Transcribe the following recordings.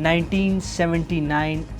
1979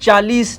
40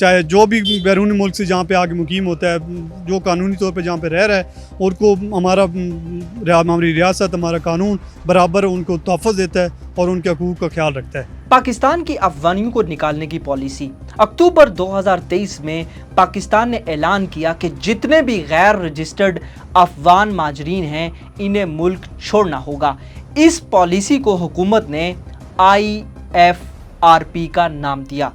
چاہے جو بھی بیرون ملک سے جہاں پہ آ کے مقیم ہوتا ہے، جو قانونی طور پہ جہاں پہ رہ رہا ہے، اور کو ہماری ریاست، ہمارا قانون برابر ان کو تحفظ دیتا ہے اور ان کے حقوق کا خیال رکھتا ہے۔ پاکستان کی افغانیوں کو نکالنے کی پالیسی۔ اکتوبر 2023 میں پاکستان نے اعلان کیا کہ جتنے بھی غیر رجسٹرڈ افغان مہاجرین ہیں انہیں ملک چھوڑنا ہوگا۔ اس پالیسی کو حکومت نے IFRP کا نام دیا۔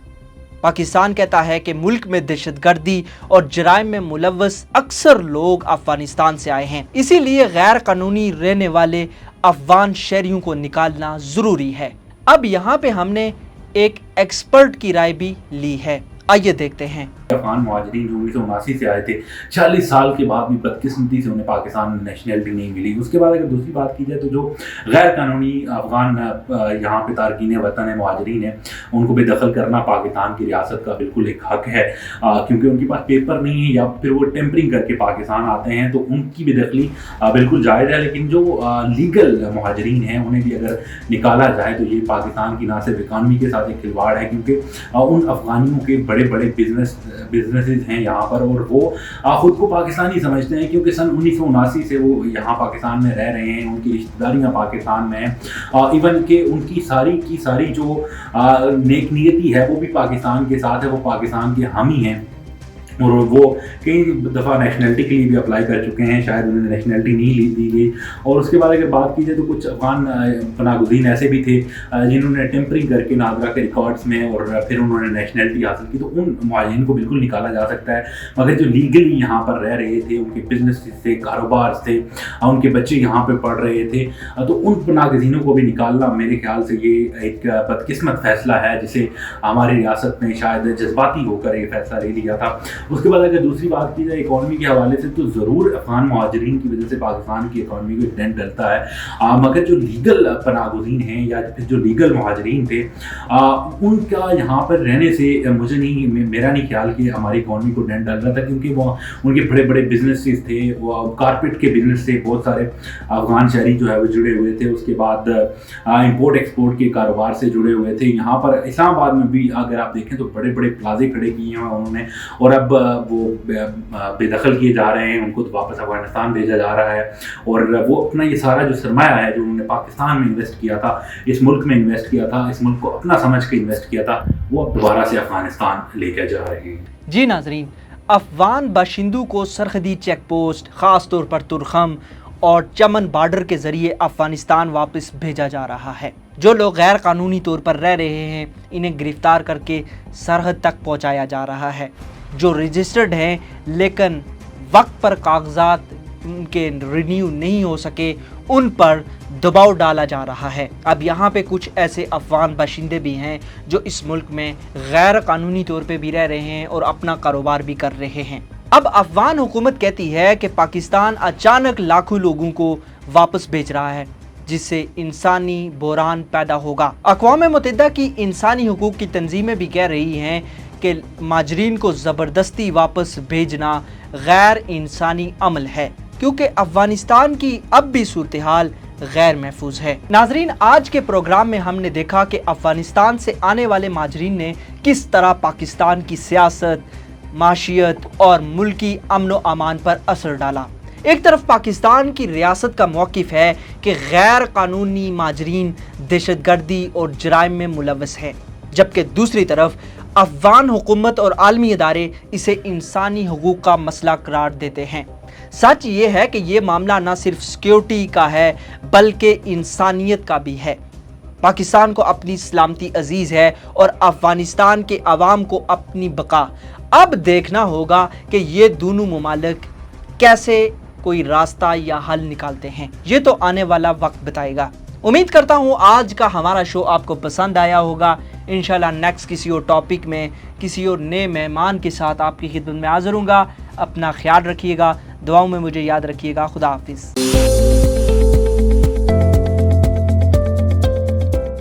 پاکستان کہتا ہے کہ ملک میں دہشت گردی اور جرائم میں ملوث اکثر لوگ افغانستان سے آئے ہیں، اسی لیے غیر قانونی رہنے والے افغان شہریوں کو نکالنا ضروری ہے۔ اب یہاں پہ ہم نے ایک ایکسپرٹ کی رائے بھی لی ہے، آئیے دیکھتے ہیں۔ افغان مہاجرین جو 1979 سے آئے تھے، 40 سال کے بعد بھی بدقسمتی سے انہیں پاکستان میں نیشنلٹی نہیں ملی۔ اس کے بعد اگر دوسری بات کی جائے تو جو غیر قانونی افغان یہاں پہ تارکین وطن ہیں، مہاجرین ہیں، ان کو بے دخل کرنا پاکستان کی ریاست کا بالکل ایک حق ہے، کیونکہ ان کے پاس پیپر نہیں ہے یا پھر وہ ٹیمپرنگ کر کے پاکستان آتے ہیں، تو ان کی بے دخلی بالکل جائز ہے۔ لیکن جو لیگل مہاجرین ہیں انہیں بھی اگر نکالا جائے تو یہ پاکستان کی نہ صرف اکانومی کے ساتھ ایک کھلواڑ ہے، کیونکہ ان افغانیوں کے بڑے بڑے بزنسز ہیں یہاں پر، اور وہ خود کو پاکستانی سمجھتے ہیں، کیونکہ سن 1979 سے وہ یہاں پاکستان میں رہ رہے ہیں، ان کی رشتہ داریاں پاکستان میں ہیں، ایون کہ ان کی ساری جو نیک نیتی ہے وہ بھی پاکستان کے ساتھ ہے، وہ پاکستان کے حامی ہیں، اور وہ کئی دفعہ نیشنلٹی کے لیے بھی اپلائی کر چکے ہیں، شاید انہیں نیشنلٹی نہیں دی گئی۔ اور اس کے بعد اگر بات کی جائے تو کچھ افغان پناہ گزین ایسے بھی تھے جنہوں نے ٹیمپرنگ کر کے نادرا کے ریکارڈز میں اور پھر انہوں نے نیشنلٹی حاصل کی، تو ان مہاجرین کو بالکل نکالا جا سکتا ہے۔ مگر جو لیگلی یہاں پر رہ رہے تھے، ان کے بزنس تھے، کاروبار تھے، ان کے بچے یہاں پہ پڑھ رہے تھے، تو ان پناہ گزینوں کو بھی نکالنا میرے خیال سے یہ ایک بدقسمت فیصلہ ہے، جسے ہماری ریاست نے شاید جذباتی ہو کر یہ فیصلہ لے لیا تھا۔ اس کے بعد اگر دوسری بات کی جائے اکانومی کے حوالے سے، تو ضرور افغان مہاجرین کی وجہ سے پاکستان کی اکانومی کو ایک ڈینٹ ڈلتا ہے، مگر جو لیگل پناہ گزین ہیں یا پھر جو لیگل مہاجرین تھے، ان کا یہاں پر رہنے سے میرا نہیں خیال کہ ہماری اکانومی کو ڈینٹ ڈل رہا تھا، کیونکہ وہ ان کے بڑے بڑے بزنسز تھے، وہ کارپیٹ کے بزنس سے بہت سارے افغان شہری جو ہے وہ جڑے ہوئے تھے۔ اس کے بعد امپورٹ ایکسپورٹ کے کاروبار سے جڑے ہوئے تھے۔ یہاں پر اسلام آباد میں بھی اگر آپ دیکھیں تو بڑے بڑے پلازے کھڑے کیے ہیں انہوں نے، اور اب وہ بے دخل کیے جا رہے ہیں، ان کو واپس افغانستان بھیجا جا رہا ہے، اور وہ اپنا یہ سارا جو سرمایہ ہے جو انہوں نے پاکستان میں انویسٹ کیا تھا، اس ملک میں انویسٹ کیا تھا، اس ملک کو اپنا سمجھ کے انویسٹ کیا تھا، وہ اب دوبارہ سے افغانستان لے کے جا رہے ہیں۔ جی ناظرین، افغان باشندوں کو سرحدی چیک پوسٹ، خاص طور پر ترخم اور چمن بارڈر کے ذریعے افغانستان واپس بھیجا جا رہا ہے۔ جو لوگ غیر قانونی طور پر رہ رہے ہیں انہیں گرفتار کر کے سرحد تک پہنچایا جا رہا ہے۔ جو رجسٹرڈ ہیں لیکن وقت پر کاغذات ان کے رینیو نہیں ہو سکے، ان پر دباؤ ڈالا جا رہا ہے۔ اب یہاں پہ کچھ ایسے افغان باشندے بھی ہیں جو اس ملک میں غیر قانونی طور پہ بھی رہ رہے ہیں اور اپنا کاروبار بھی کر رہے ہیں۔ اب افغان حکومت کہتی ہے کہ پاکستان اچانک لاکھوں لوگوں کو واپس بھیج رہا ہے، جس سے انسانی بحران پیدا ہوگا۔ اقوام متحدہ کی انسانی حقوق کی تنظیمیں بھی کہہ رہی ہیں کہ مہاجرین کو زبردستی واپس بھیجنا غیر انسانی عمل ہے، کیونکہ افغانستان کی اب بھی صورتحال غیر محفوظ ہے۔ ناظرین، آج کے پروگرام میں ہم نے دیکھا کہ افغانستان سے آنے والے مہاجرین نے کس طرح پاکستان کی سیاست، معیشت اور ملکی امن و امان پر اثر ڈالا۔ ایک طرف پاکستان کی ریاست کا موقف ہے کہ غیر قانونی مہاجرین دہشت گردی اور جرائم میں ملوث ہیں، جبکہ دوسری طرف افغان حکومت اور عالمی ادارے اسے انسانی حقوق کا مسئلہ قرار دیتے ہیں۔ سچ یہ ہے کہ یہ معاملہ نہ صرف سیکیورٹی کا ہے بلکہ انسانیت کا بھی ہے۔ پاکستان کو اپنی سلامتی عزیز ہے اور افغانستان کے عوام کو اپنی بقا۔ اب دیکھنا ہوگا کہ یہ دونوں ممالک کیسے کوئی راستہ یا حل نکالتے ہیں، یہ تو آنے والا وقت بتائے گا۔ امید کرتا ہوں آج کا ہمارا شو آپ کو پسند آیا ہوگا۔ انشاءاللہ نیکسٹ کسی اور ٹاپک میں کسی اور نئے مہمان کے ساتھ آپ کی خدمت میں حاضر ہوں گا۔ اپنا خیال رکھیے گا، دعاؤں میں مجھے یاد رکھیے گا۔ خدا حافظ۔